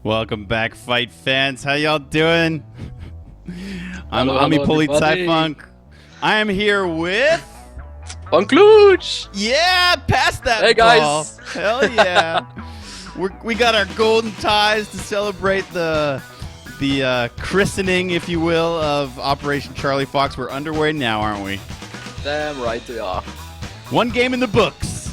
Welcome back, fight fans. How y'all doing? I'm Hello, Ami hello, everybody. Funk. I am here with. Conclude! Yeah, pass that Hey, ball. guys. Hell yeah. we got our golden ties to celebrate the christening, if you will, of Operation Charlie Fox. We're underway now, aren't we? Damn right we are. One game in the books.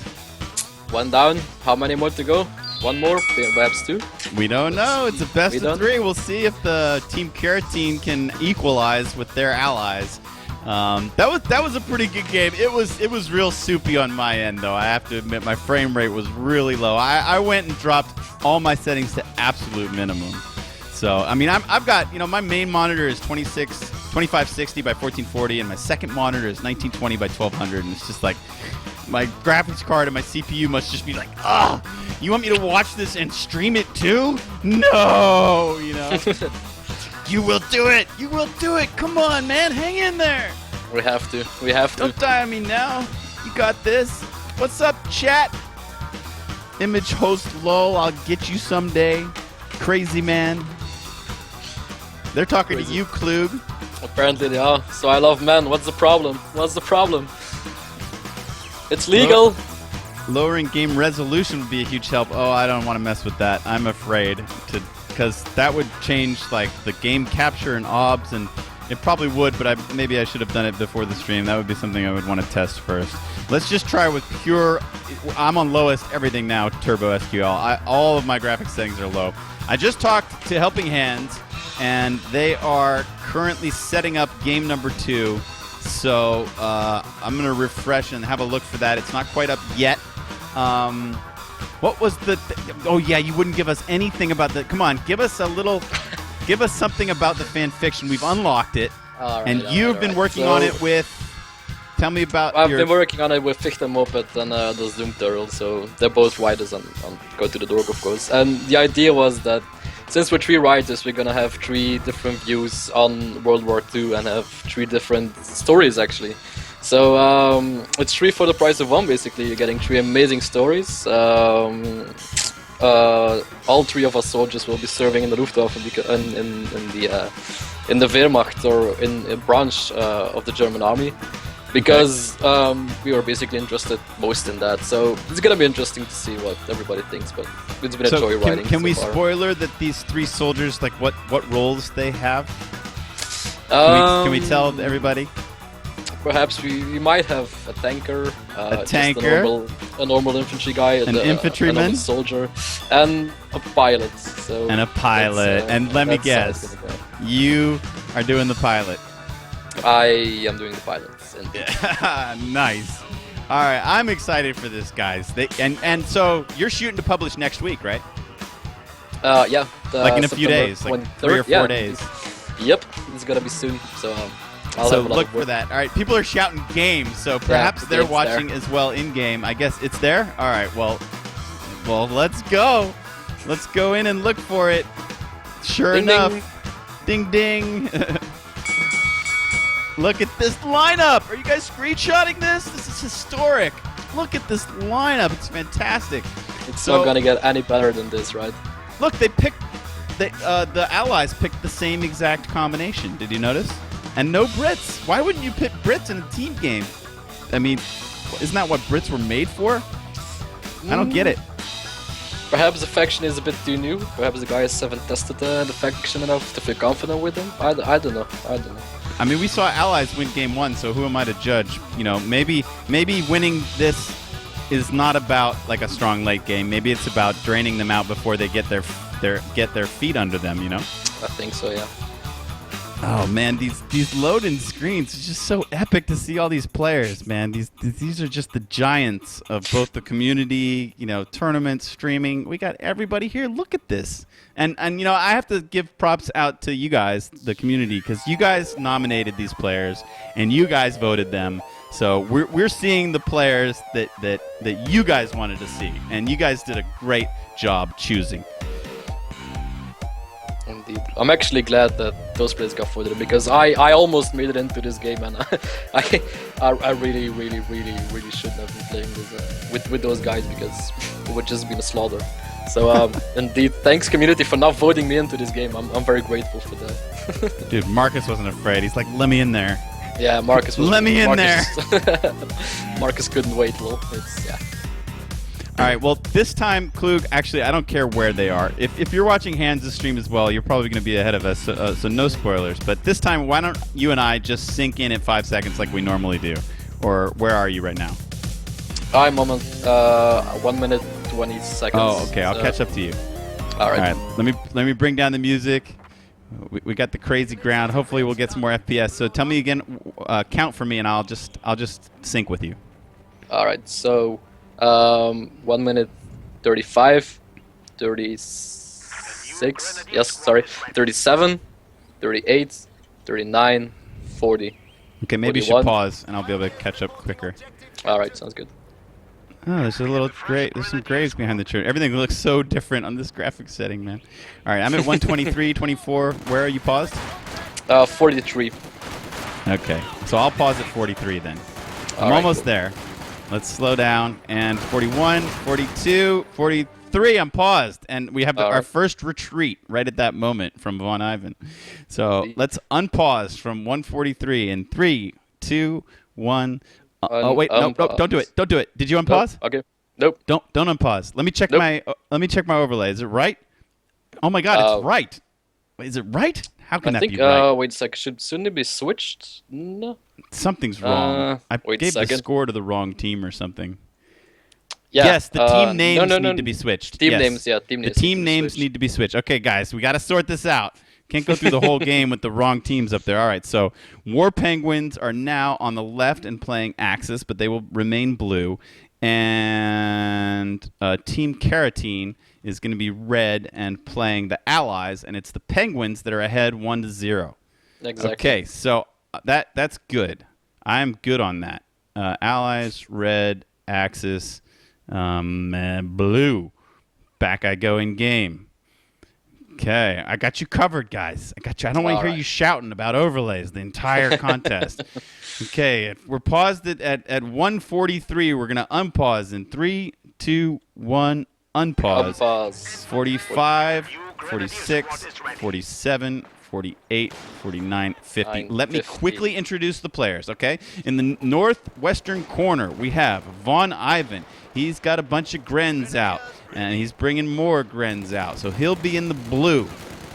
One down. How many more to go? One more? Perhaps two? We don't know. It's a best We of don't- three. We'll see if the Team Carotene can equalize with their allies. That was a pretty good game. It was real soupy on my end, though. I have to admit, my frame rate was really low. I went and dropped all my settings to absolute minimum. So I mean, I've got, my main monitor is 2560 by 1440, and my second monitor is 1920 by 1200, and it's just like my graphics card and my CPU must just be like, you want me to watch this and stream it too? No, You will do it! You will do it! Come on, man, hang in there! We have to. We have to. Don't die on me now. You got this. What's up, chat? Image host lol, I'll get you someday. Crazy man. They're talking Crazy. to you, Klug. Apparently they are. So I love men. What's the problem? What's the problem? It's legal. Lowering game resolution would be a huge help. Oh, I don't want to mess with that. I'm afraid because that would change like the game capture and OBS, and it probably would, but maybe I should have done it before the stream. That would be something I would want to test first. Let's just try with pure. I'm on lowest everything now, Turbo SQL. All of my graphics settings are low. I just talked to Helping Hands, and they are currently setting up game number 2. So I'm going to refresh and have a look for that. It's not quite up yet. What was the... oh, yeah, you wouldn't give us anything about the... Come on, give us something about the fan fiction. We've unlocked it. And you've been working on it with... Tell me about I've been working on it with Fichte Moped and the Zoom Turtle, so they're both writers on Go to the Dork, of course. And the idea was that since we're 3 writers, we're gonna have 3 different views on World War II and have 3 different stories, actually. So it's 3 for the price of 1, basically. You're getting 3 amazing stories. All 3 of our soldiers will be serving in the Luftwaffe in the Wehrmacht, or in a branch of the German army. Because we were basically interested most in that, so it's gonna be interesting to see what everybody thinks. But it's been a joy writing. Can we so far. spoiler that these 3 soldiers, like what roles they have? Can we tell everybody? Perhaps we might have a tanker, tanker? just a normal infantry guy, An infantryman? another soldier, and a pilot. So And a pilot. And let me that's how it's guess, gonna go. you are doing the pilot. I am doing the pilots. And Nice. All right, I'm excited for this, guys. And so you're shooting to publish next week, right? yeah, Like in a few September days, like 23rd, 3 or 4 yeah. days. Yep, it's gonna be soon. So I'll So have a lot look of for work. that. All right, people are shouting game, so perhaps the they're game's watching there. as well in game. I guess it's there. All right, well, let's go. Let's go in and look for it. Sure Ding, enough, ding ding. Look at this lineup. Are you guys screenshotting this? This is historic. Look at this lineup. It's fantastic. It's So- not gonna get any better than this, right? Look, they picked the Allies picked the same exact combination. Did you notice? And no Brits. Why wouldn't you pick Brits in a team game? I mean, isn't that what Brits were made for? I don't get it. Perhaps the faction is a bit too new. Perhaps the guys haven't tested the faction enough to feel confident with them. I don't know. I mean, we saw Allies win game 1, so who am I to judge? Maybe winning this is not about like a strong late game. Maybe it's about draining them out before they get their feet under them. I think so, yeah. Oh man, these loading screens, it's just so epic to see all these players, man. These are just the giants of both the community, tournaments, streaming. We got everybody here. Look at this. And I have to give props out to you guys, the community, because you guys nominated these players and you guys voted them. So we're seeing the players that you guys wanted to see, and you guys did a great job choosing. Indeed. I'm actually glad that those players got voted, because I almost made it into this game, and I really shouldn't have been playing with those guys, because it would just been a slaughter. So indeed, thanks community for not voting me into this game. I'm very grateful for that. Dude, Marcus wasn't afraid. He's like, let me in there. Yeah, Marcus was. Let me in Marcus couldn't wait, lol. It's yeah. All right, well, this time, Klug, actually, I don't care where they are. If you're watching Hans' stream as well, you're probably going to be ahead of us, so no spoilers. But this time, why don't you and I just sink in at 5 seconds like we normally do? Or where are you right now? I'm on 1 minute 20 seconds. Oh, okay, I'll catch up to you. All right. All right, let me bring down the music. We got the crazy ground. Hopefully, we'll get some more FPS. So tell me again, count for me, and I'll just sync with you. All right, so 1 minute 35, 36, yes, sorry, 37, 38, 39, 40. Okay, maybe you 41. should pause, and I'll be able to catch up quicker. All right, sounds good. Oh, there's a little there's some graves behind the church. Everything looks so different on this graphic setting, man. All right, I'm at 123, 24. Where are you paused? 43. Okay, so I'll pause at 43 then. I'm All right, almost cool. there. Let's slow down. And 41, 42, 43, I'm paused. And we have All our right. first retreat right at that moment from Von Ivan. So let's unpause from 143 in 3, 2, 1. Oh wait, no, don't do it. Don't do it. Did you unpause? Nope. Okay. Nope. Don't unpause. Let me check Nope. my overlay. Is it right? Oh my God, it's right. Wait, is it right? How can I that think. be right? Wait a sec. Shouldn't it be switched? No. Something's wrong. I wait a gave the second. score to the wrong team or something. Yeah. Yes, the team names no, need to be switched. Team Yes. names, yeah. Team The names. team names need to be switched. Okay, guys, we got to sort this out. Can't go through the whole game with the wrong teams up there. All right, so War Penguins are now on the left and playing Axis, but they will remain blue. And Team Carotene is going to be red and playing the Allies, and it's the Penguins that are ahead 1-0. Exactly. Okay, so that's good. I'm good on that. Allies, red, Axis, and blue. Back I go in game. Okay, I got you covered, guys. I got you. I don't want to hear you shouting about overlays the entire contest. Okay, if we're paused at 143. We're going to unpause in 3, 2, 1, unpause. Unpause. 45, 46, 47, 48, 49, 50. Let me 50. quickly introduce the players, okay? In the northwestern corner, we have Von Ivan. He's got a bunch of Grens out, and he's bringing more Grens out, so he'll be in the blue.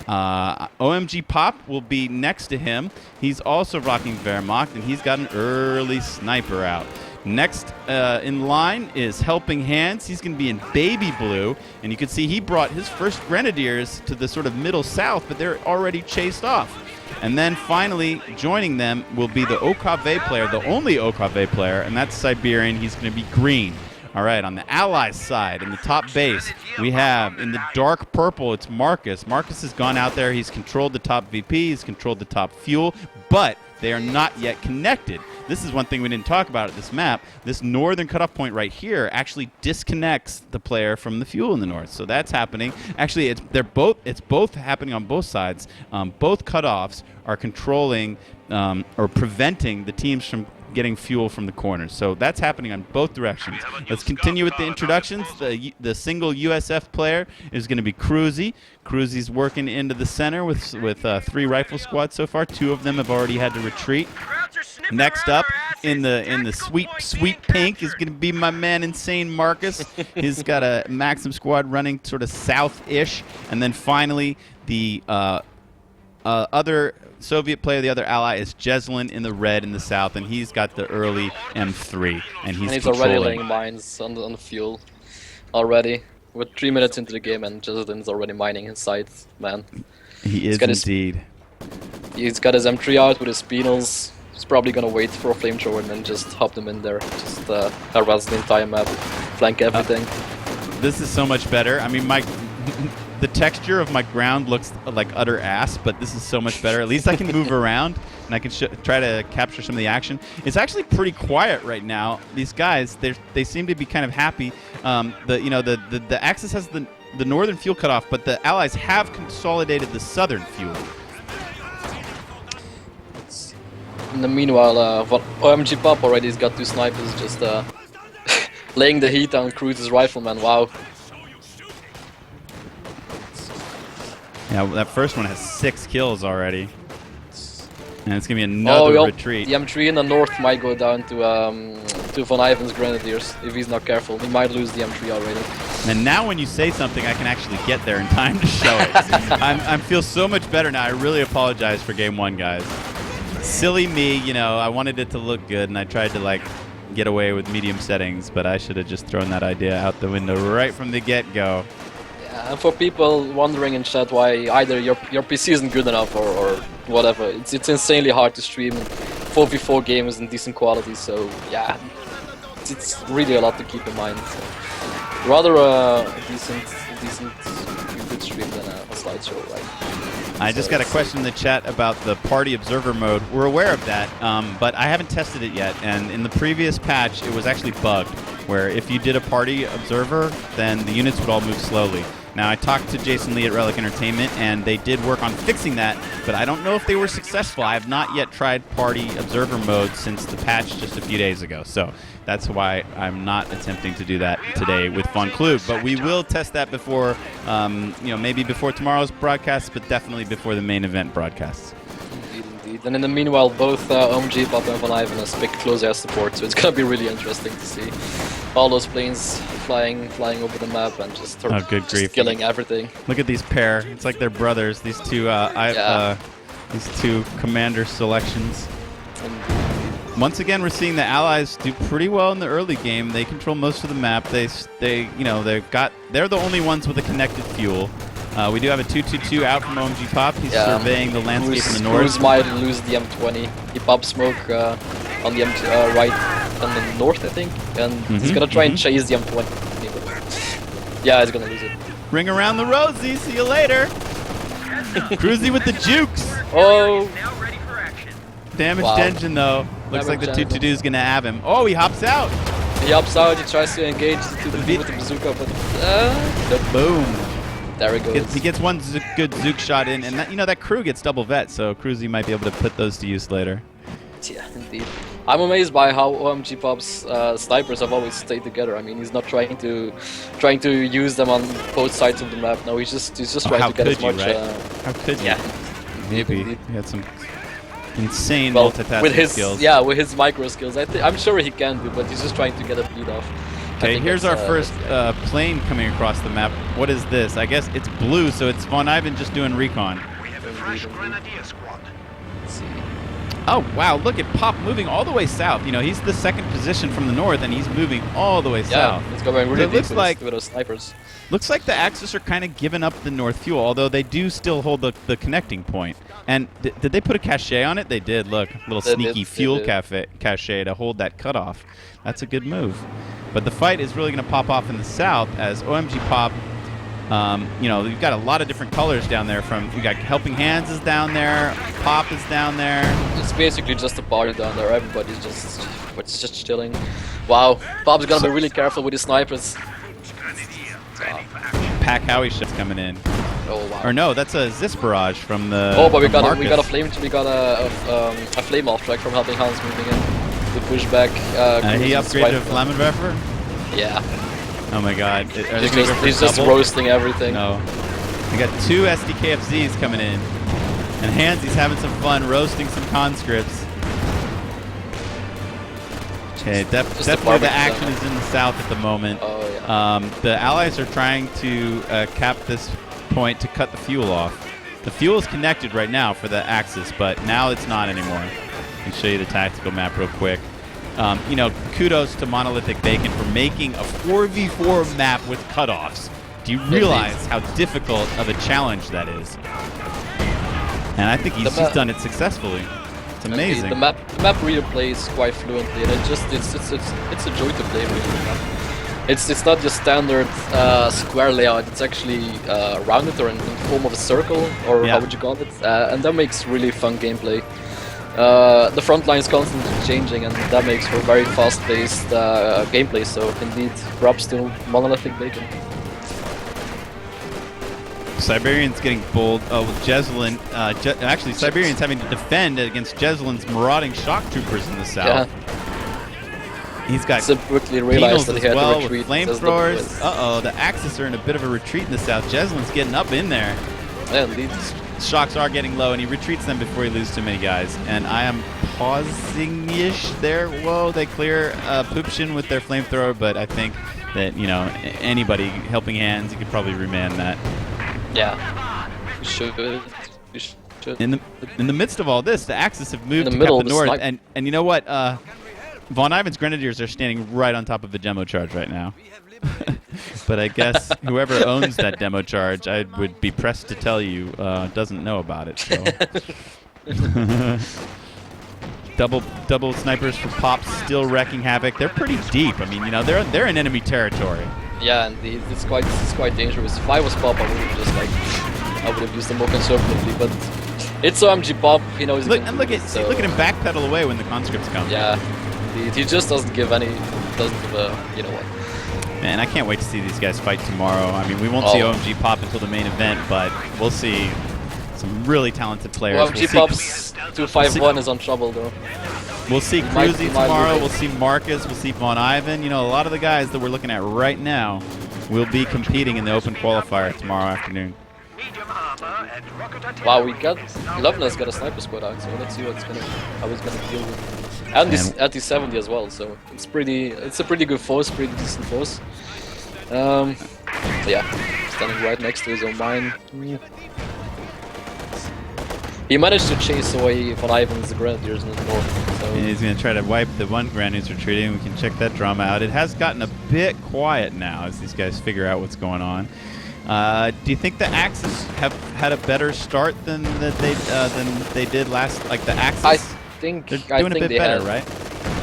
OMG Pop will be next to him. He's also rocking Wehrmacht, and he's got an early sniper out. Next in line is Helping Hands. He's going to be in baby blue, and you can see he brought his first Grenadiers to the sort of middle south, but they're already chased off. And then finally joining them will be the OKV player, the only OKV player, and that's Siberian. He's going to be green. All right, on the Allies side, in the top base, we have in the dark purple, it's Marcus. Marcus has gone out there. He's controlled the top VP. He's controlled the top fuel, but they are not yet connected. This is one thing we didn't talk about at this map. This northern cutoff point right here actually disconnects the player from the fuel in the north. So that's happening. Actually, it's both happening on both sides. Both cutoffs are controlling or preventing the teams from getting fuel from the corners. So that's happening on both directions. Let's continue with the introductions. The single USF player is going to be Cruzy. Cruzy's working into the center with 3 rifle squads so far. 2 of them have already had to retreat. Next up in the sweet pink is going to be my man Insane Marcus. He's got a Maxim squad running sort of south-ish. And then finally the other Soviet player, the other ally, is Jeslin in the red in the south, and he's got the early M3, and he's already laying mines on the fuel already. We're 3 minutes into the game, and Jeslin's already mining his sites, man. He is indeed. He's got his M3 out with his Spinels. He's probably gonna wait for a flamethrower and then just hop them in there. Just harass the entire map, flank everything. This is so much better. I mean, the texture of my ground looks like utter ass, but this is so much better. At least I can move around, and I can try to capture some of the action. It's actually pretty quiet right now. These guys, they seem to be kind of happy. The Axis has the northern fuel cutoff, but the Allies have consolidated the southern fuel. In the meanwhile, OMG Pop already has got 2 snipers just laying the heat on Cruz's rifleman. Wow. Yeah, that first one has 6 kills already. And it's going to be another retreat. The M3 in the north might go down to Von Ivan's Grenadiers if he's not careful. He might lose the M3 already. And now when you say something, I can actually get there in time to show it. I feel so much better now. I really apologize for game 1, guys. Silly me, you know, I wanted it to look good, and I tried to, like, get away with medium settings, but I should have just thrown that idea out the window right from the get-go. Yeah, and for people wondering in chat why either your PC isn't good enough or whatever, it's insanely hard to stream 4v4 games in decent quality, so yeah, it's really a lot to keep in mind. So, rather a decent good stream than a slideshow, right? I just got a question in the chat about the party observer mode. We're aware of that, but I haven't tested it yet, and in the previous patch it was actually bugged, where if you did a party observer, then the units would all move slowly. Now, I talked to Jason Lee at Relic Entertainment, and they did work on fixing that, but I don't know if they were successful. I have not yet tried Party Observer mode since the patch just a few days ago, so that's why I'm not attempting to do that today with Von Klug. But we will test that before, maybe before tomorrow's broadcast, but definitely before the main event broadcasts. Indeed. And in the meanwhile, both OMG, Pop, and Von Ivan has picked close air support, so it's gonna be really interesting to see all those planes flying over the map and just killing everything. Look at these pair. It's like they're brothers. These two, these two commander selections. Once again, we're seeing the allies do pretty well in the early game. They control most of the map. They're the only ones with a connected fuel. We do have a 222 out from OMG Pop. He's surveying the landscape in the north. Cruz might lose the M20. He pops smoke on the right on the north, I think, and he's gonna try and chase the M20. Yeah, he's gonna lose it. Ring around the rosy. See you later. Cruzy with the jukes. Oh. Damaged engine though. Looks like the 222 is gonna have him. Oh, he hops out. He hops out. He tries to engage the 222 with the bazooka, but boom. There he goes. He gets one good Zook shot in, and that crew gets double vet, so Cruzy might be able to put those to use later. Yeah, indeed. I'm amazed by how OMG Pop's snipers have always stayed together. I mean, he's not trying to use them on both sides of the map. No, he's just trying to get as much. Right? How could you? Yeah, maybe he had some insane multitasking skills. Yeah, with his micro skills, I'm sure he can do, but he's just trying to get a beat off. Okay, here's our first plane coming across the map. What is this? I guess it's blue, so it's Von Ivan just doing recon. We have a fresh Grenadier squad. Let's see. Oh, wow, look at Pop moving all the way south. You know, he's the second position from the north, and he's moving all the way south. Yeah, it's going really deep looks like, with those snipers. Looks like the Axis are kind of giving up the north fuel, although they do still hold the connecting point. And did they put a cache on it? They did, look. A little sneaky fuel cache to hold that cutoff. That's a good move. But the fight is really going to pop off in the south as OMG Pop, you've got a lot of different colors down there. We got Helping Hands is down there, Pop is down there. It's basically just a party down there. Everybody's just chilling. Wow, Pop's gonna be really careful with his snipers. Pack Howie ship's coming in. Oh wow. Or no, that's a Zis barrage from the. Oh, but we got a flame off track from Helping Hands moving in. The pushback. He upgraded to Flammenwerfer? Yeah. Oh my god. He's just roasting everything. No. We got 2 SDKFZs coming in. And Hansy's having some fun roasting some conscripts. Okay, definitely the action is in the south at the moment. Oh, yeah. The allies are trying to cap this point to cut the fuel off. The fuel is connected right now for the Axis, but now it's not anymore. I can show you the tactical map real quick. Kudos to Monolithic Bacon for making a 4v4 map with cutoffs. Do you realize how difficult of a challenge that is? And I think he's done it successfely. It's amazing. The map really plays quite fluently, and it's a joy to play with. It's not just standard square layout. It's actually rounded or in the form of a circle, or how would you call it? And that makes really fun gameplay. The front line is constantly changing, and that makes for very fast-paced gameplay. So indeed, props to Monolithic Bacon. Siberian's getting bold. Oh, with Jezelin. Actually, Siberian's having to defend against Jezelin's marauding shock troopers in the south. Yeah. He's got quickly realized that he had to retreat. Flamethrowers. Uh-oh, the Axis are in a bit of a retreat in the south. Jezelin's getting up in there. Yeah, indeed. Shocks are getting low, and he retreats them before he loses too many guys. And I am pausing-ish there. Whoa, they clear Poopshin with their flamethrower, but I think that, you know, anybody helping hands, you could probably remand that. Yeah. We should. We should. In the midst of all this, the Axis have moved In the to middle cap the of the north, and you know what? Von Ivan's Grenadiers are standing right on top of the demo charge right now. But I guess whoever owns that demo charge, I would be pressed to tell you, doesn't know about it. So. double snipers for Pops, still wrecking havoc. They're pretty deep. I mean, you know, they're in enemy territory. Yeah, indeed. It's quite dangerous. If I was Pop, I would have just I would have used them more conservatively. But it's OMG Pop. He knows. Look at him backpedal away when the conscripts come. Yeah, indeed. He just doesn't give any. Doesn't give a. You know what? Man, I can't wait to see these guys fight tomorrow. I mean, we won't see OMG Pop until the main event, but we'll see some really talented players. OMG Pop's 251 is on trouble, though. We'll see Cruzy tomorrow. We'll see Marcus. We'll see Von Ivan. You know, a lot of the guys that we're looking at right now will be competing in the open qualifier tomorrow afternoon. Wow, we got Lovener's got a sniper squad out, so let's see how he's gonna deal with. And this at the 70 as well, so it's a pretty good force, pretty decent force. Yeah, standing right next to his own mine. He managed to chase away Von Ivan's Grenadiers in the north. So. And he's going to try to wipe the one Grenadiers retreating. We can check that drama out. It has gotten a bit quiet now as these guys figure out what's going on. Do you think the Axis have had a better start than they did last? Like the Axis, I think they're doing a bit better, right?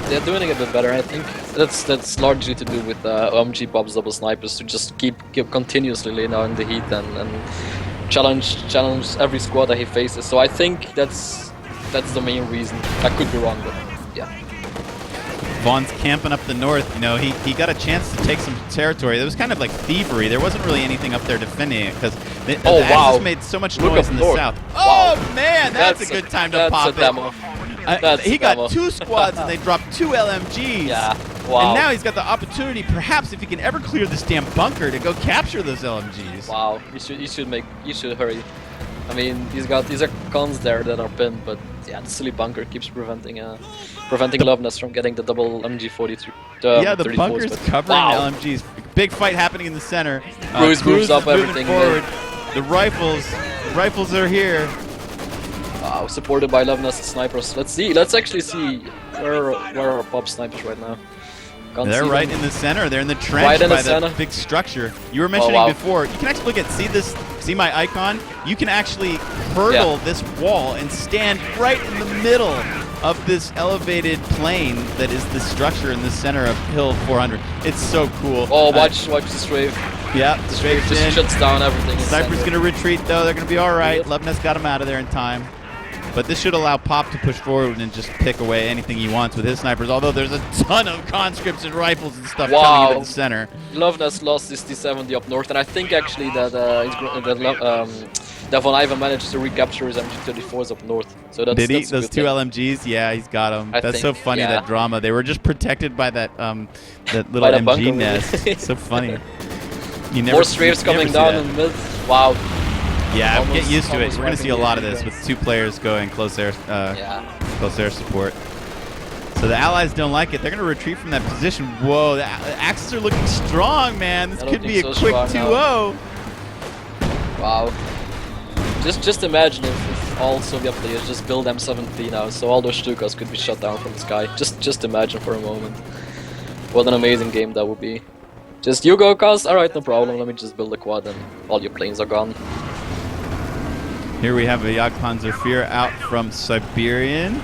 They're doing a bit better. I think that's largely to do with OMG Pop's double snipers to just keep continuously laying out in the heat and challenge every squad that he faces. So I think that's the main reason. I could be wrong, but yeah. Vaughn's camping up the north. You know, he got a chance to take some territory. It was kind of like thievery. There wasn't really anything up there defending it because the Axis made so much noise in the south. Wow. Oh man, that's a good time to pop it. He got 2 squads and they dropped 2 LMGs. Yeah. Wow. And now he's got the opportunity, perhaps if he can ever clear this damn bunker, to go capture those LMGs. Wow. You should hurry. I mean, these are cons there that are pinned, but yeah, the silly bunker keeps preventing Loveness from getting the double MG43. Yeah, the bunker's covering LMGs. Big fight happening in the center. Cruz moves up everything forward. The rifles are here. Wow, supported by Loveness snipers. Let's actually see where are Pop snipers right now. They're right in the center. They're in the trench right in by the big structure. You were mentioning before. You can actually look at see my icon. You can actually hurdle this wall and stand right in the middle of this elevated plane that is the structure in the center of Hill 400. It's so cool. Oh, watch the strafe. Yeah, the strafe just shuts down everything. Sniper's gonna retreat though. They're gonna be all right. Loveness got him out of there in time. But this should allow Pop to push forward and just pick away anything he wants with his snipers, although there's a ton of conscripts and rifles and stuff coming into the center. Loveness lost his D70 up north, and I think actually that Von Ivan managed to recapture his MG34s up north. So did he? Those 2 LMGs? Yeah, he's got them. That's so funny, that drama. They were just protected by that little MG nest. It's so funny. More strafes coming down in mid. Wow. Yeah, get used to it. We're going to see a lot of this with 2 players going close air support. So the Allies don't like it. They're going to retreat from that position. Whoa, the Axis are looking strong, man. This could be a quick 2-0. Wow. Just imagine if all Soviet players just build M70 now, so all those Stukas could be shot down from the sky. Just imagine for a moment. What an amazing game that would be. Just you go, Kaz? Alright, no problem. Let me just build a quad and all your planes are gone. Here we have a Jagdpanzer Führer out from Siberian.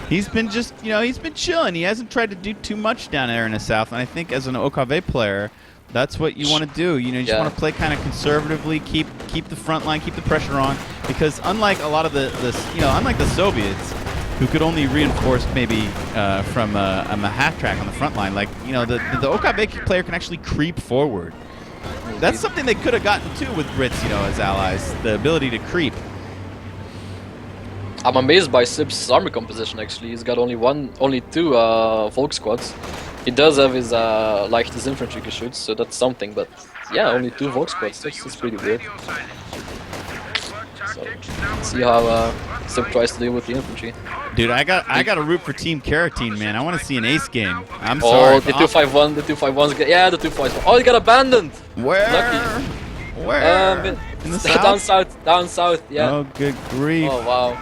He's been he's been chilling. He hasn't tried to do too much down there in the south. And I think as an OKV player, that's what you want to do. You know, you just want to play kind of conservatively, keep the front line, keep the pressure on. Because unlike a lot of unlike the Soviets, who could only reinforce maybe from a half track on the front line, like the OKV player can actually creep forward. That's something they could have gotten to with Brits, as allies, the ability to creep. I'm amazed by Sib's army composition. Actually, he's got only 2 Volk squads. He does have his his infantry Geschütz, so that's something. But yeah, only 2 Volk squads. That's pretty weird. So let's see how Sip tries to deal with the infantry. Dude, I got a root for Team Carotene, man. I want to see an ace game. I'm Oh, sorry. the 251, the 251's yeah, the 251. Oh, he got abandoned. Where? Lucky. Where? In the south? Down south, yeah. Oh, good grief. Oh,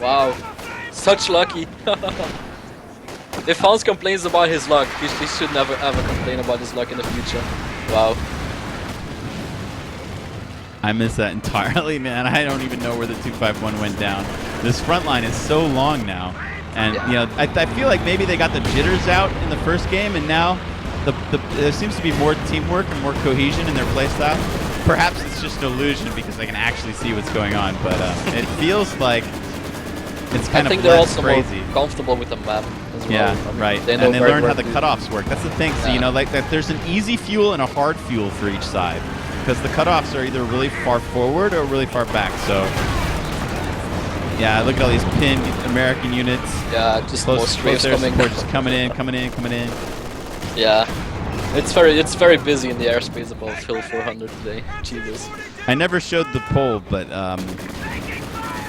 wow. Such lucky. If Hans complains about his luck, he should never ever complain about his luck in the future. Wow. I miss that entirely, man. I don't even know where the 251 went down. This front line is so long now. And, you know, I feel like maybe they got the jitters out in the first game, and now there seems to be more teamwork and more cohesion in their playstyle. Perhaps it's just an illusion because they can actually see what's going on, but it feels like it's kind I think of they're less also crazy. more comfortable with the map as well. Yeah, I mean, right. They know and they where- learn where how the to- cutoffs work. That's the thing. So, you Yeah. know, like that there's an easy fuel and a hard fuel for each side. Because the cutoffs are either really far forward or really far back. So, yeah, look at all these pinned American units. Yeah, just more Close strafes air coming. support just coming in. Yeah, it's very busy in the airspace above Hill 400 today. Jesus. I never showed the poll, but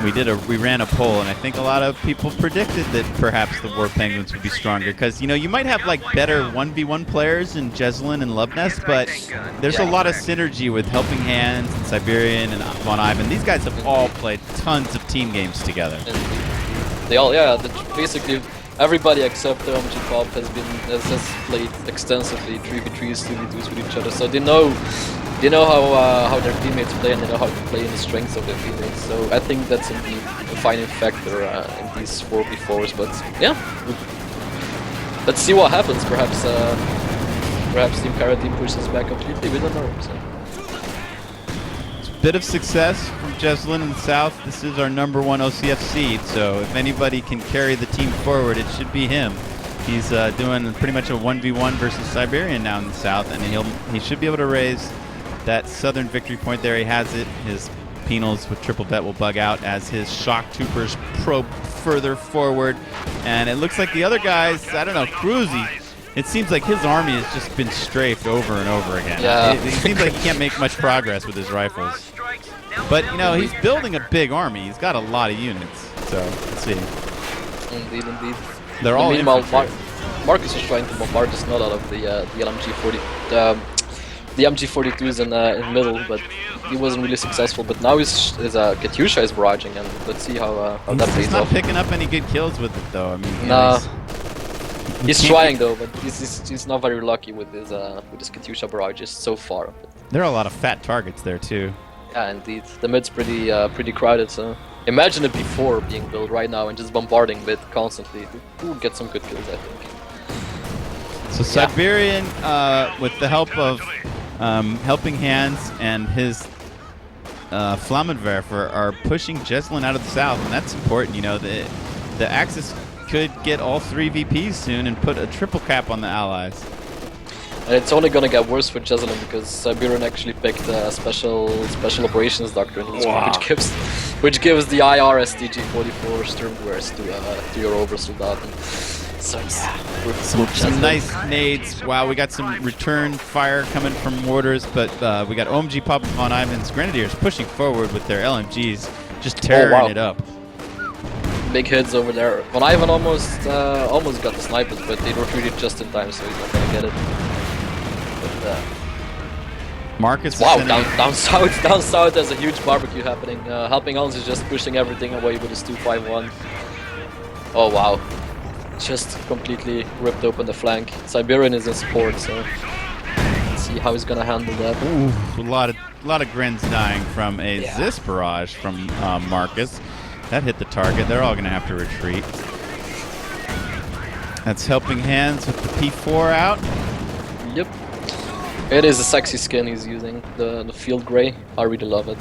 we ran a poll, and I think a lot of people predicted that perhaps the War Penguins would be stronger. Because, you know, you might have like better 1v1 players in Jeslin and Lovenest, but there's a lot of synergy with Helping Hands and Siberian and Von Ivan. These guys have all played tons of team games together. And they all, basically everybody except the OMG Pop has played extensively 3v3s, 2v2s with each other, so they know how their teammates play, and they know how to play in the strengths of their teammates. So I think that's indeed a defining factor in these 4v4s. But yeah, let's see what happens. Perhaps Team Carotene pushes back completely. We don't know. So. Bit of success from Jeslin in the south. This is our #1 OCF seed, so if anybody can carry the team forward, it should be him. He's doing pretty much a 1v1 versus Siberian now in the south, and he should be able to raise that southern victory point there. He has it. His penals with triple vet will bug out as his shock troopers probe further forward, and it looks like the other guys, I don't know, Cruzy, it seems like his army has just been strafed over and over again. Yeah. It seems like he can't make much progress with his rifles. But, you know, he's building a big army. He's got a lot of units. So, let's see. Indeed. They're all meanwhile, infantry. Marcus was trying to bombard the snot out of the LMG-40, the MG-42s in middle, but he wasn't really successful. But now Katyusha is barraging, and let's see how that He's plays not off. picking up any good kills with it, though. I mean, you Nah. know, He's can't trying though, but he's not very lucky with his Katyusha barrages so far. there are a lot of fat targets there, too. Yeah, indeed. The mid's pretty crowded, so imagine it before being built right now and just bombarding mid constantly. We'll get some good kills, I think. So Siberian, with the help of Helping Hands and his Flammenwerfer, are pushing Jeslin out of the south, and that's important. You know, the Axis could get all 3 VPs soon and put a triple cap on the Allies. And it's only gonna get worse for Jezelin because Siberian actually picked a special operations doctrine, which gives the IR STG-44 Sturmgewehr to your Obersoldat. So Some nice nades. Wow, we got some return fire coming from mortars, but we got OMG Pop and Von Ivan's Grenadiers pushing forward with their LMGs, just tearing it up. Big hits over there. Von Ivan almost got the snipers, but they retreated just in time, so he's not gonna get it. But, Marcus. wow, down south there's a huge barbecue happening. Helping Hans is just pushing everything away with his 251. Oh wow. Just completely ripped open the flank. Siberian is in support, so let's see how he's gonna handle that. Ooh, a lot of Grens dying from a Zis barrage from Marcus. That hit the target. They're all gonna have to retreat. That's Helping Hands with the P4 out. Yep. It is a sexy skin he's using, the field gray. I really love it.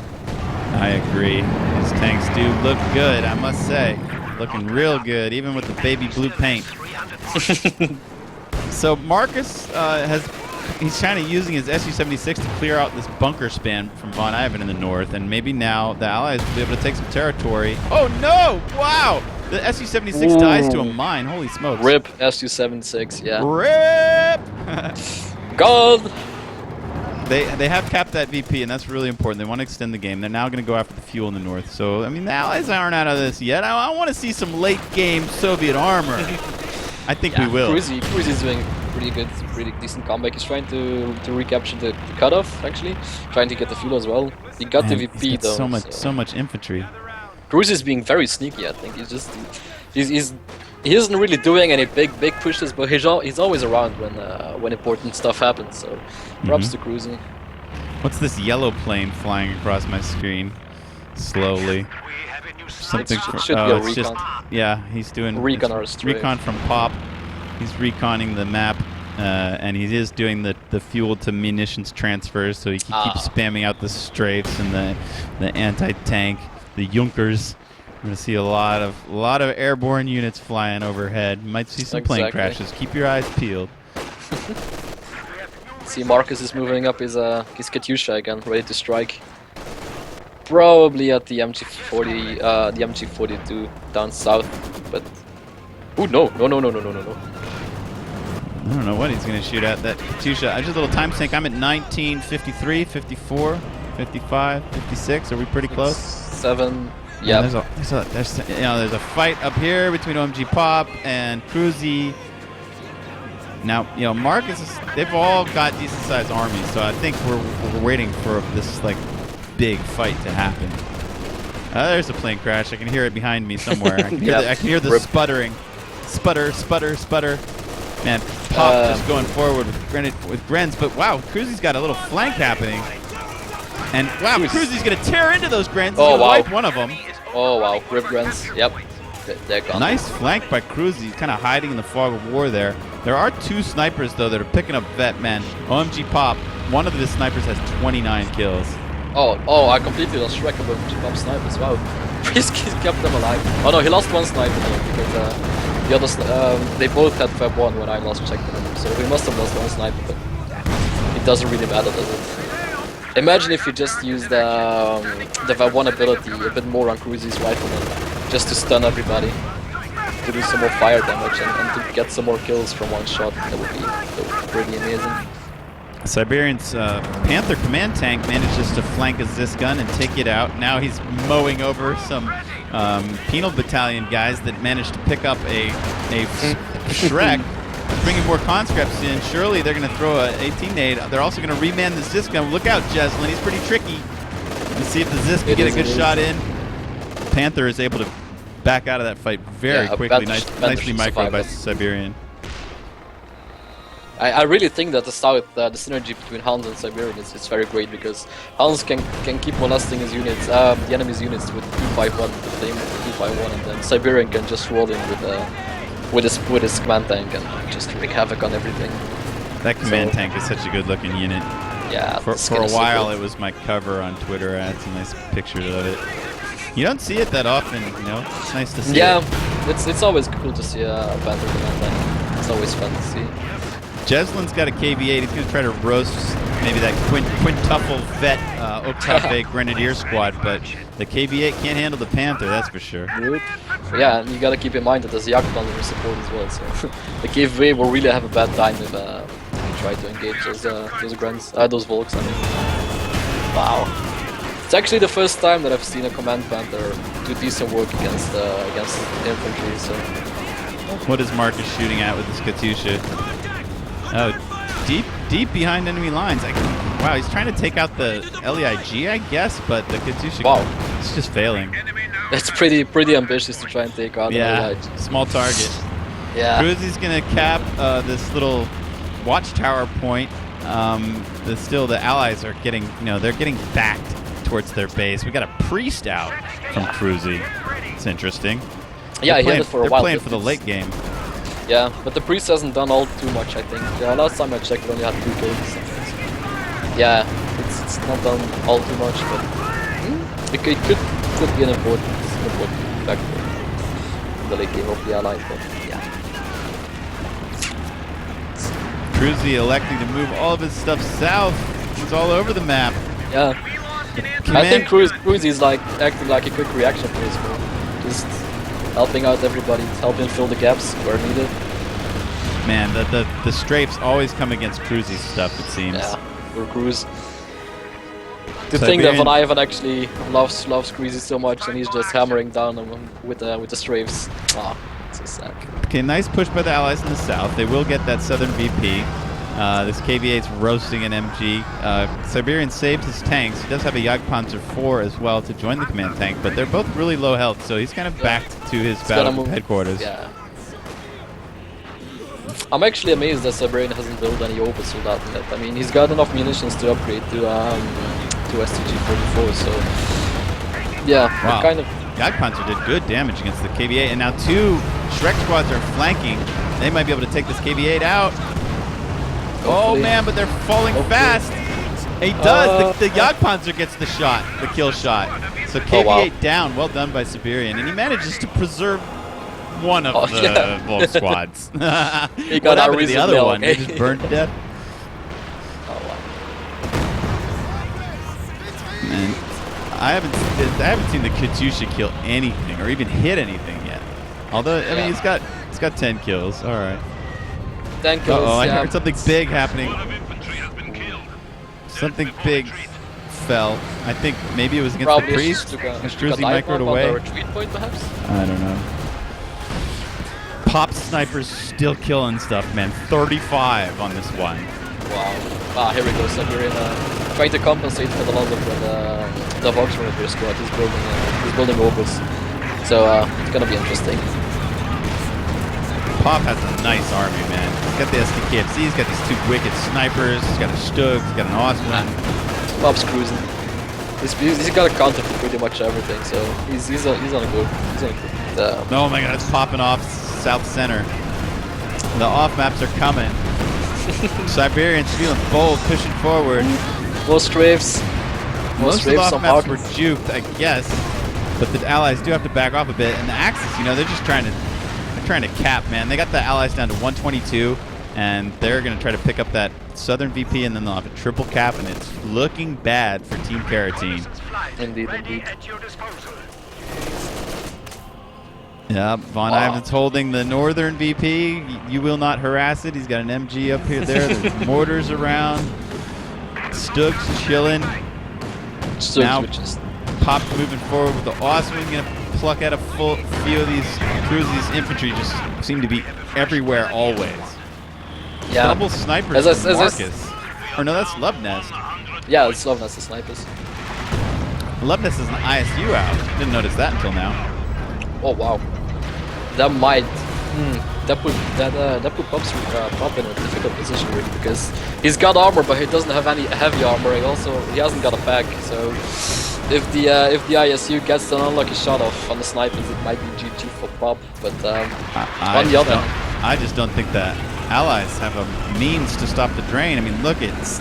I agree. These tanks do look good, I must say. Looking real good, even with the baby blue paint. So Marcus he's kind of using his Su-76 to clear out this bunker span from Von Ivan in the north, and maybe now the Allies will be able to take some territory. Oh no! Wow! The Su-76 dies to a mine. Holy smokes! RIP Su-76, yeah. RIP! God! they have capped that VP, and that's really important. They want to extend the game. They're now going to go after the fuel in the north. So, I mean, the Allies aren't out of this yet. I want to see some late-game Soviet armor. I think we will. Cruzy's doing pretty decent comeback. He's trying to recapture the cutoff, actually. Trying to get the fuel as well. He got the VP, he's got though. So much infantry. Cruzy's being very sneaky, I think. He isn't really doing any big pushes, but he's always around when important stuff happens. So props to Cruzy. What's this yellow plane flying across my screen slowly? Something should be a recon. Yeah, he's doing recon from Pop. He's reconning the map, and he is doing the fuel to munitions transfers. So he keeps spamming out the strafes and the anti-tank, the Junkers. We're gonna see a lot of airborne units flying overhead. Might see some plane crashes. Keep your eyes peeled. See, Marcus is moving up his Katyusha again, ready to strike. Probably at the MG40, the MG42 down south. But oh no! I don't know what he's gonna shoot at. That Katyusha. I just a little time sync. I'm at 19, 53, 54, 55, 56. Are we pretty close? 7. Yeah. There's a fight up here between OMG Pop and Cruzy. Now, Marcus they've all got decent sized armies, so I think we're waiting for this like big fight to happen. There's a plane crash. I can hear it behind me somewhere. I can hear the sputtering. Sputter. Man, Pop just going forward with Grens, but wow, Cruzy's got a little flank happening. And wow, Cruzy's gonna tear into those Grens. He's gonna wipe one of them. Oh wow, rip Grens. Yep, they're gone. Nice flank by Cruzy. He's kind of hiding in the fog of war there. There are 2 snipers though that are picking up vet men. OMG Pop. One of the snipers has 29 kills. Oh, I completely lost track of OMG Pop snipers. Wow, he's kept them alive. Oh no, he lost one sniper though, because the others they both had Fab 1 when I lost check them. So he must have lost one sniper, but it doesn't really matter, does it? Imagine if you just used the Fab 1 ability a bit more on Cruzy's rifleman, just to stun everybody, to do some more fire damage and to get some more kills from one shot. That would be pretty amazing. Siberian's Panther command tank manages to flank a Zis gun and take it out. Now he's mowing over some penal battalion guys that managed to pick up a Shrek. Bringing more conscripts in. Surely they're going to throw a 18 nade. They're also going to reman the Zis gun. Look out, Jeslin. He's pretty tricky. Let's see if the Zis can get a good shot in. Panther is able to back out of that fight very quickly. Nicely microed by Siberian. I really think that the synergy between Hans and Siberian is very great, because Hans can keep molesting his units, the enemy's units with 251, the flame with 251, and then Siberian can just roll in with his command tank and just wreak havoc on everything. That command tank is such a good looking unit. Yeah. For a while it was my cover on Twitter. I had some nice pictures of it. You don't see it that often, It's nice to see. Yeah, it's always cool to see a Panther command tank. It's always fun to see. Jeslin's got a KV-8. He's going to try to roast maybe that quintuple vet Octave Grenadier squad, but the KV-8 can't handle the Panther, that's for sure. Yeah, and you got to keep in mind that there's Yak under support as well, so the KV-8 will really have a bad time if you try to engage those Volks. I mean. Wow. It's actually the first time that I've seen a Command Panther do decent work against infantry, so... What is Marcus shooting at with this Katyusha? Oh, deep behind enemy lines. Wow, he's trying to take out the LEIG, I guess, but the Katyusha is just failing. That's pretty ambitious to try and take out LEIG. Small target. Yeah. Cruzy's going to cap this little watchtower point. Still, the allies are getting, they're getting backed towards their base. We got a priest out from Cruzy. It's interesting. Yeah, he had it for a while. They're playing for the late game. Yeah, but the priest hasn't done all too much, I think. Last time I checked, it only had 2 kills. Yeah, it's not done all too much, but it could be an important factor in the late game of the allies. But yeah. Cruzy electing to move all of his stuff south. He's all over the map. Yeah. I think Cruzy's like acting like a quick reaction for his move. Just helping out everybody, helping fill the gaps where needed. Man, the strafes always come against Cruzy's stuff, it seems. Yeah. or Cruz. To think that Von Ivan actually loves Greasy so much, and he's just hammering down on him with the strafes. Ah, so sad. Okay, nice push by the Allies in the south. They will get that southern VP. This KV-8's roasting an MG. Siberian saved his tanks. He does have a Jagdpanzer 4 as well to join the command tank, but they're both really low health, so he's kind of backed to his battle headquarters. Yeah. I'm actually amazed that Siberian hasn't built any Opus Soldat yet. I mean, he's got enough munitions to upgrade to STG-44, so yeah, wow. kind of. Jagdpanzer did good damage against the KV-8, and now 2 Shrek squads are flanking. They might be able to take this KV-8 out. Hopefully. Oh man, but they're falling fast. He does. The Jagdpanzer gets the shot, the kill shot. So KV-8 down. Well done by Siberian, and he manages to preserve one of the Volk squads. He got happened to the other one? Okay. He just burned to death. Man, I haven't seen the Katyusha kill anything or even hit anything yet. Although I mean, he's got 10 kills. All right. 10 kills. Uh-oh, I heard something big happening. Something big fell. I think maybe it was against the priest. Struzy microed away. Retreat point, perhaps? I don't know. Pop snipers still killing stuff, man. 35 on this one. Wow. Ah, here we go. Siberian trying to compensate for the loss of the Vox Grenadier squad. He's building Opus. So it's gonna be interesting. Pop has a nice army, man. He's got the SDKFC, he's got these 2 wicked snipers, he's got a Stug, he's got an Austrian. Pop's cruising. He's got a counter for pretty much everything, so he's on a good. Oh my god, it's popping off south center. The off maps are coming. Siberian's feeling bold, pushing forward. More strafes. Most of the off maps were juked, I guess, but the Allies do have to back off a bit. And the Axis, you know, they're just trying to cap, man. They got the Allies down to 122, and they're going to try to pick up that southern VP, and then they'll have a triple cap, and it's looking bad for Team Carotene. Indeed. Yeah, Von Ivan's holding the northern VP. You will not harass it. He's got an MG up here. There's mortars around. Stug's chilling. Now Pop's moving forward with the Austrian. Going to pluck out a few of these crews. These infantry just seem to be everywhere always. Yeah. Double snipers from Marcus. Or no, that's Love Nest. Yeah, it's Love Nest, the snipers. Love Nest is an ISU out. Didn't notice that until now. Oh wow, that might that put Pop in a difficult position really, because he's got armor but he doesn't have any heavy armor. He hasn't got a pack. So if the ISU gets an unlucky shot off on the snipers, it might be GG for Pop. But on the other hand, I just don't think that Allies have a means to stop the drain. I mean, look, it's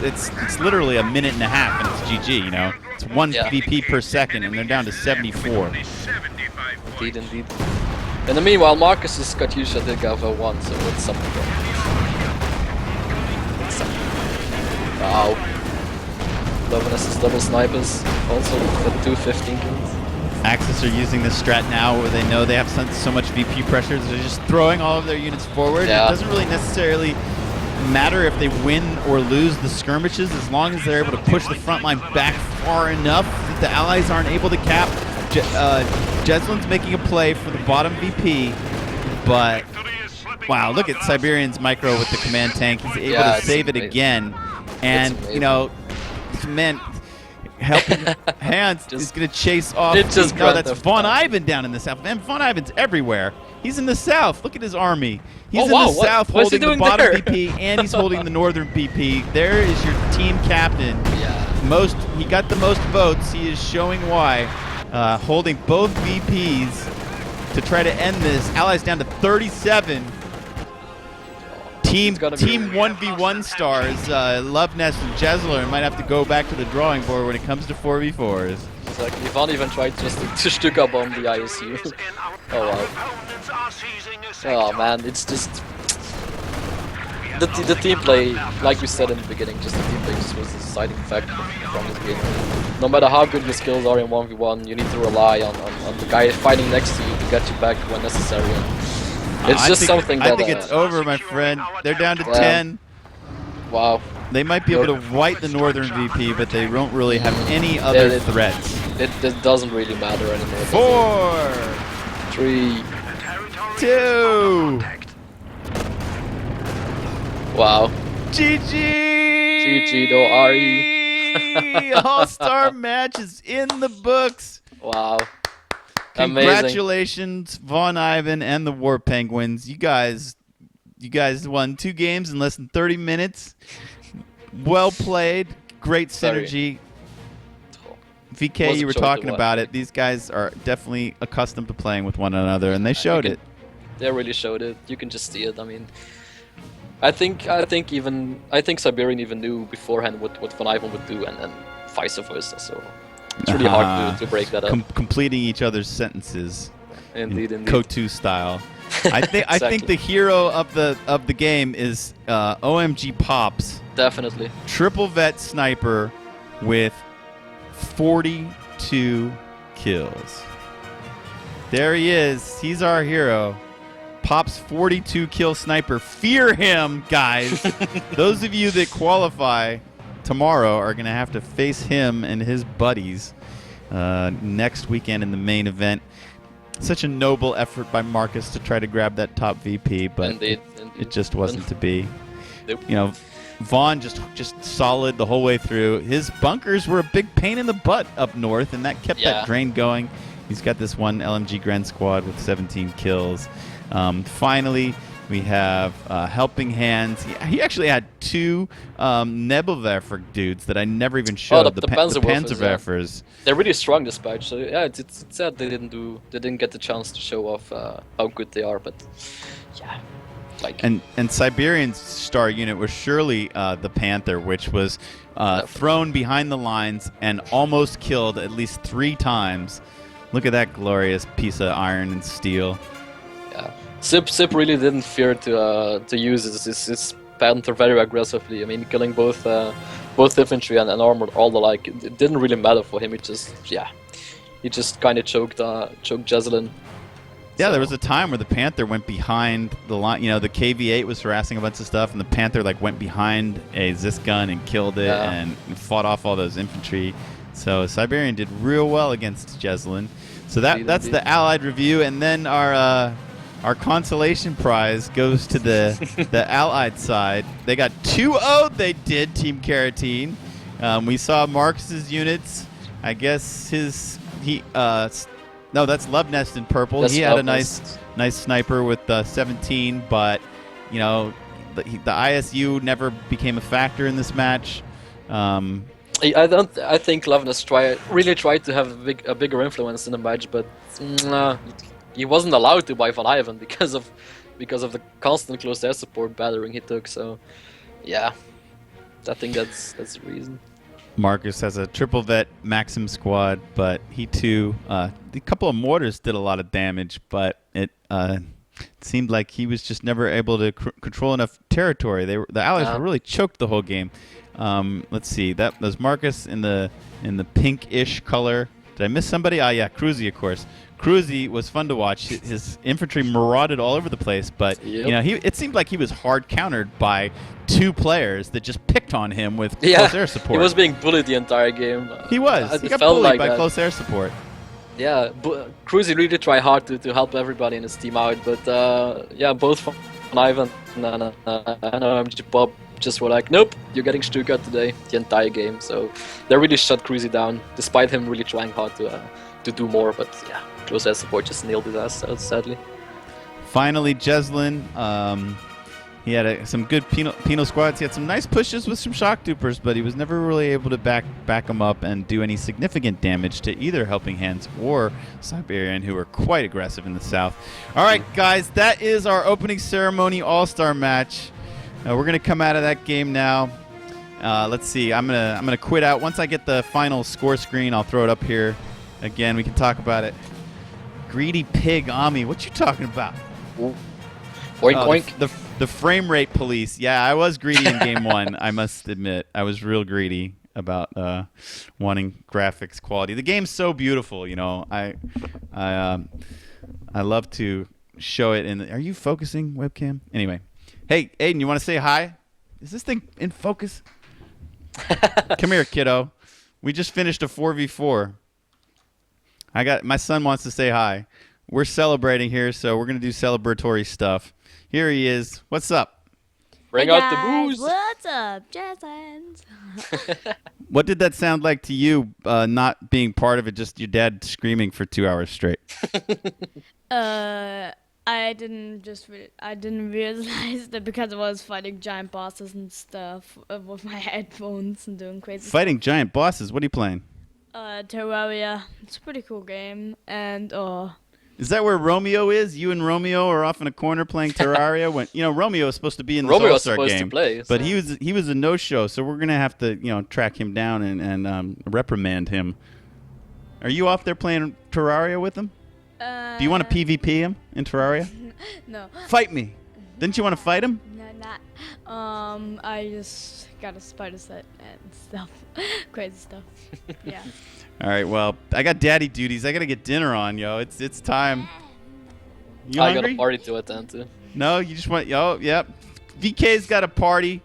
literally a minute and a half and it's GG. You know, it's 1 VP per second, and they're down to 74. Indeed. In the meanwhile, Marcus's Katyusha did go for 1, so it's something. Wow. Lovinus's double snipers, also with 215 kills. Axis are using this strat now where they know they have so much VP pressure, so they're just throwing all of their units forward. Yeah. It doesn't really necessarily matter if they win or lose the skirmishes, as long as they're able to push the front line back far enough that the Allies aren't able to cap. Jeslin's making a play for the bottom VP, but wow, look at Siberian's micro with the command tank. He's able to save it again, and you know, man, helping hands is going to chase off. That's Von Ivan down in the south. Man, Von Ivan's everywhere. He's in the south. Look at his army. He's in the south holding the bottom VP, and he's holding the northern VP. There is your team captain. Yeah. He got the most votes. He is showing why. Holding both VPs to try to end this. Allies down to 37. Team 1v1 stars, Love Nest and Jesler might have to go back to the drawing board when it comes to 4v4s. Exactly. Von even tried just to Stuka bomb the ISU. Oh wow. Oh man, it's just the team play, like we said in the beginning, just the team play just was the deciding factor from this game. No matter how good your skills are in 1v1, you need to rely on the guy fighting next to you to get you back when necessary. It's just something that... I think it's over, my friend. They're down to 10. Wow. They might be able to wipe the Northern VP, but they don't really have any other threats. It doesn't really matter anymore. 4, 3. 2. Wow. GG! GG, no RE. All-Star match is in the books. Wow. Congratulations, Von Ivan and the War Penguins. You guys won 2 games in less than 30 minutes. Well played. Great synergy. VK, you were talking about it. These guys are definitely accustomed to playing with one another, and they showed it. They really showed it. You can just see it. I mean, I think Siberian even knew beforehand what Von Ivan would do, and vice versa. So it's really hard to break that up. Completing each other's sentences. Indeed. Kotu style. Exactly. I think the hero of the game is OMG Pops. Definitely. Triple vet sniper with 42 kills. There he is. He's our hero. Pop's 42 kill sniper. Fear him, guys. Those of you that qualify tomorrow are going to have to face him and his buddies next weekend in the main event. Such a noble effort by Marcus to try to grab that top VP, but Indeed. it just wasn't to be. Nope. You know, Vaughn just solid the whole way through. His bunkers were a big pain in the butt up north, and that kept that drain going. He's got this one LMG Gren squad with 17 kills. Finally, we have Helping Hands. He actually had 2 Nebelwerfer dudes that I never even showed. The Panzerwerfers. Yeah. They're really strong this patch, so yeah, it's sad they didn't get the chance to show off how good they are, but yeah. And Siberian's star unit was surely the Panther, which was thrown behind the lines and almost killed at least 3 times. Look at that glorious piece of iron and steel. Yeah, Sip really didn't fear to use his Panther very aggressively. I mean, killing both infantry and armor all alike. It didn't really matter for him. He just kind of choked Jezelin. Yeah, there was a time where the Panther went behind the line. You know, the KV-8 was harassing a bunch of stuff, and the Panther went behind a Zis gun and killed it and fought off all those infantry. So Siberian did real well against Jezelin. So that's the Allied review, and then our consolation prize goes to the Allied side. They got 2-0. They did, Team Carotene. We saw Marcus's units. I guess no, that's Love Nest in purple. He had a nice sniper with 17, but you know the ISU never became a factor in this match. I think Love Nest really tried to have a bigger influence in the match, but he wasn't allowed to by Von Ivan because of the constant close air support battering he took. So yeah, I think that's the reason. Marcus has a triple vet Maxim squad, but he too, a couple of mortars did a lot of damage, but it seemed like he was just never able to control enough territory. The Allies were really choked the whole game. Let's see, that was Marcus in the pinkish color. Did I miss somebody? Yeah, Cruzy, of course. Cruzy was fun to watch. His infantry marauded all over the place, but you know, it seemed like he was hard countered by 2 players that just picked on him with close air support. He was being bullied the entire game. He was. He got bullied by close air support. Yeah, Cruzy really tried hard to help everybody in his team out, but yeah, both Von Ivan and OMG Bob just were like, nope, you're getting Stuttgart today the entire game. So they really shut Cruzy down, despite him really trying hard to do more. But yeah, close air support just nailed his ass out, sadly. Finally, Jezelin. He had some good penal squads. He had some nice pushes with some shock dupers, but he was never really able to back him up and do any significant damage to either Helping Hands or Siberian, who were quite aggressive in the south. All right, guys, that is our opening ceremony all-star match. We're gonna come out of that game now. Let's see. I'm gonna quit out. Once I get the final score screen, I'll throw it up here. Again, we can talk about it. Greedy pig, Ami. What you talking about? Oink, oink. The frame rate police. Yeah, I was greedy in game 1. I must admit, I was real greedy about wanting graphics quality. The game's so beautiful, you know. I love to show it. Are you focusing, webcam? Anyway, hey, Aiden, you want to say hi? Is this thing in focus? Come here, kiddo. We just finished a 4v4. My son wants to say hi. We're celebrating here, so we're gonna do celebratory stuff. Here he is. What's up? Bring Hey out the guys, booze. what's up, jazz hands? What did that sound like to you? Not being part of it, just your dad screaming for 2 hours straight. I didn't realize that because I was fighting giant bosses and stuff with my headphones and doing crazy Fighting giant bosses. What are you playing? stuff. Terraria. It's a pretty cool game, and Is that where Romeo is? You and Romeo are off in a corner playing Terraria. When Romeo is supposed to be in this Romeo was All-Star supposed to game, play, but so- he was a no-show. So we're gonna have to track him down and reprimand him. Are you off there playing Terraria with him? Do you want to PvP him in Terraria? No, Fight me. Didn't you want to fight him? no, not. I just got a spider set and stuff, crazy stuff. Yeah. All right. Well, I got daddy duties. I gotta get dinner on, yo. It's time. You I got hungry? a party to attend to. No, you just want. Oh, yep. VK's got a party.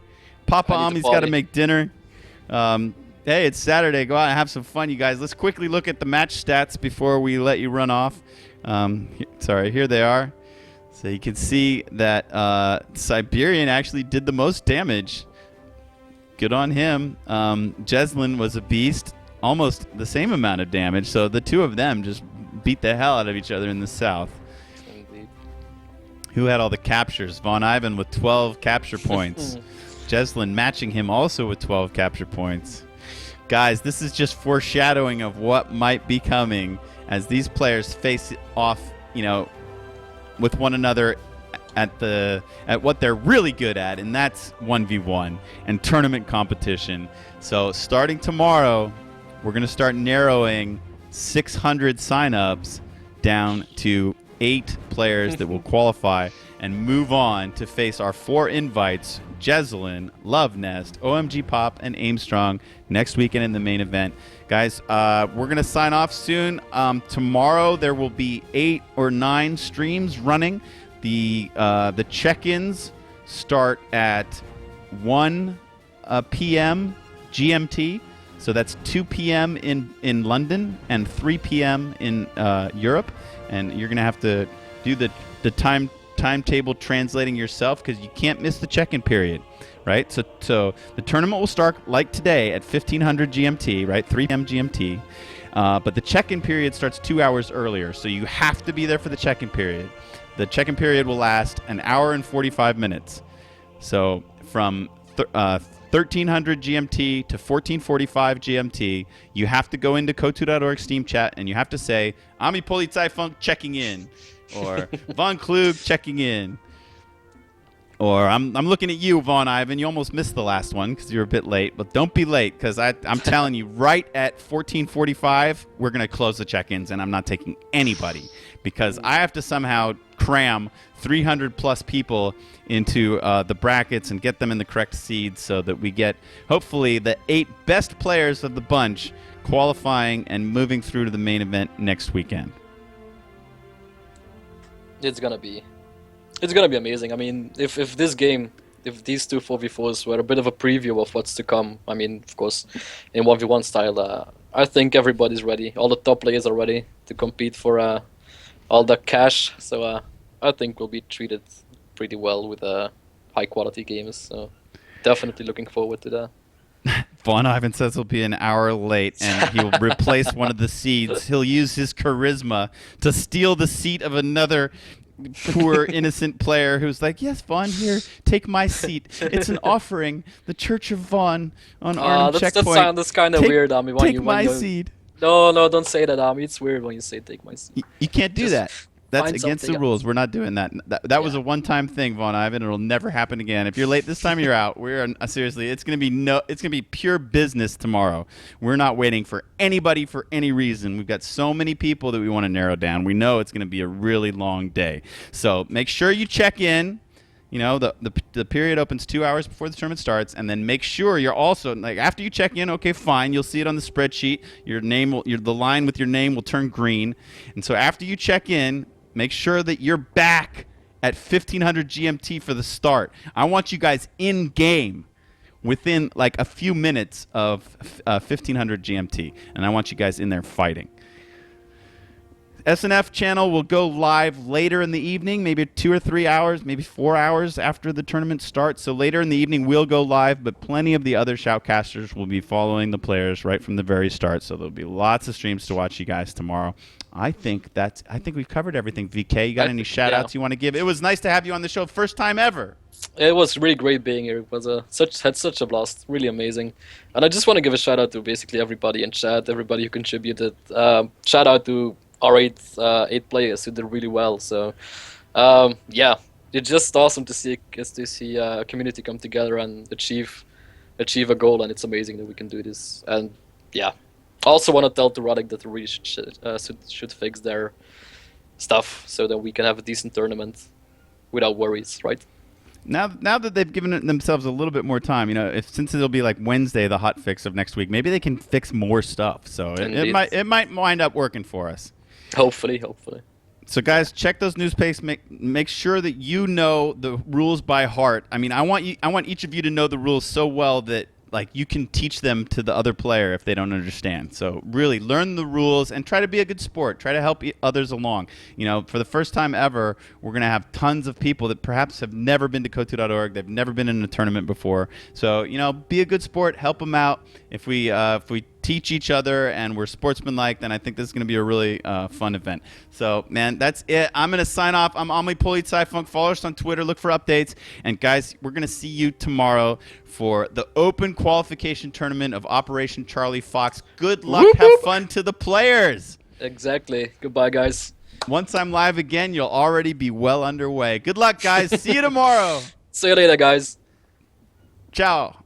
Papa I need to Ami's got to party. make dinner. Hey, it's Saturday. Go out and have some fun, you guys. Let's quickly look at the match stats before we let you run off. Sorry, here they are. So you can see that Siberian actually did the most damage. Good on him. Jeslin was a beast. Almost the same amount of damage. So the two of them just beat the hell out of each other in the south. Indeed. Who had all the captures? Von Ivan with 12 capture points. Jeslin matching him also with 12 capture points. Guys, this is just foreshadowing of what might be coming as these players face off, with one another at what they're really good at, and that's 1v1 and tournament competition. So starting tomorrow, we're going to start narrowing 600 signups down to 8 players that will qualify and move on to face our 4 invites, Jeslin, Love Nest, OMG Pop, and Aimstrong next weekend in the main event. Guys, we're going to sign off soon. Tomorrow there will be 8 or 9 streams running. The check-ins start at 1 p.m. GMT. So that's 2 p.m. in London and 3 p.m. in Europe. And you're going to have to do the timetable translating yourself because you can't miss the check-in period, right? So the tournament will start like today at 1500 GMT, right? 3 p.m. GMT. But the check-in period starts 2 hours earlier. So you have to be there for the check-in period. The check-in period will last an hour and 45 minutes. So from 1300 GMT to 1445 GMT, you have to go into Kotu.org Steam chat and you have to say, Ami Polizeifunk checking in, or Von Klug checking in, or I'm looking at you, Von Ivan. You almost missed the last one because you were a bit late, but don't be late because I'm telling you, right at 1445, we're going to close the check-ins and I'm not taking anybody because I have to somehow cram 300 plus people into the brackets and get them in the correct seeds so that we get hopefully the 8 best players of the bunch qualifying and moving through to the main event next weekend. It's gonna be amazing. I mean, if this game, if these two 4v4s were a bit of a preview of what's to come, I mean, of course, in 1v1 style, I think everybody's ready. All the top players are ready to compete for all the cash. So I think we'll be treated pretty well with high quality games. So definitely looking forward to that. Von Ivan says he'll be an hour late and he'll replace one of the seeds. He'll use his charisma to steal the seat of another poor innocent player who's like, yes, Vaughn, here, take my seat. It's an offering. The Church of Vaughn on Arnhem Checkpoint. That's kind of weird, Ami. Take my seed. No, don't say that, Ami. It's weird when you say take my seat. You can't do Just that. That's find against the something rules. else. We're not doing that. That was a one-time thing, Von Ivan. It'll never happen again. If you're late this time, you're out. We're seriously. It's gonna be pure business tomorrow. We're not waiting for anybody for any reason. We've got so many people that we want to narrow down. We know it's gonna be a really long day. So make sure you check in. The period opens 2 hours before the tournament starts, and then make sure you're also after you check in. Okay, fine. You'll see it on the spreadsheet. Your name the line with your name will turn green, and so after you check in, make sure that you're back at 1500 GMT for the start. I want you guys in game within like a few minutes of 1500 GMT, and I want you guys in there fighting. SNF channel will go live later in the evening, maybe 2 or 3 hours, maybe 4 hours after the tournament starts. So later in the evening, we'll go live, but plenty of the other shoutcasters will be following the players right from the very start. So there'll be lots of streams to watch you guys tomorrow. I think we've covered everything. VK, you got any shout outs you want to give? It was nice to have you on the show. First time ever. It was really great being here. It was had such a blast, really amazing. And I just want to give a shout out to basically everybody in chat, everybody who contributed. Shout out to our eight players who did really well. So yeah, it's just awesome to see a community come together and achieve a goal, and it's amazing that we can do this. And yeah, I also want to tell to Roddick that they really should fix their stuff so that we can have a decent tournament without worries, right? Now that they've given themselves a little bit more time, since it'll be like Wednesday, the hot fix of next week, maybe they can fix more stuff. So it might wind up working for us. Hopefully. So guys, check those news pages. Make sure that you know the rules by heart. I mean, I want each of you to know the rules so well that like you can teach them to the other player if they don't understand. So really learn the rules and try to be a good sport. Try to help others along. For the first time ever, we're going to have tons of people that perhaps have never been to Kotu.org. They've never been in a tournament before. So, be a good sport. Help them out. If we teach each other and we're sportsmanlike, then I think this is going to be a really fun event. So, man, that's it. I'm going to sign off. I'm Amelie Polizei-Funk. Follow us on Twitter. Look for updates. And, guys, we're going to see you tomorrow for the Open Qualification Tournament of Operation Charlie Fox. Good luck. Whoop, Have whoop. fun to the players. Exactly. Goodbye, guys. Once I'm live again, you'll already be well underway. Good luck, guys. See you tomorrow. See you later, guys. Ciao.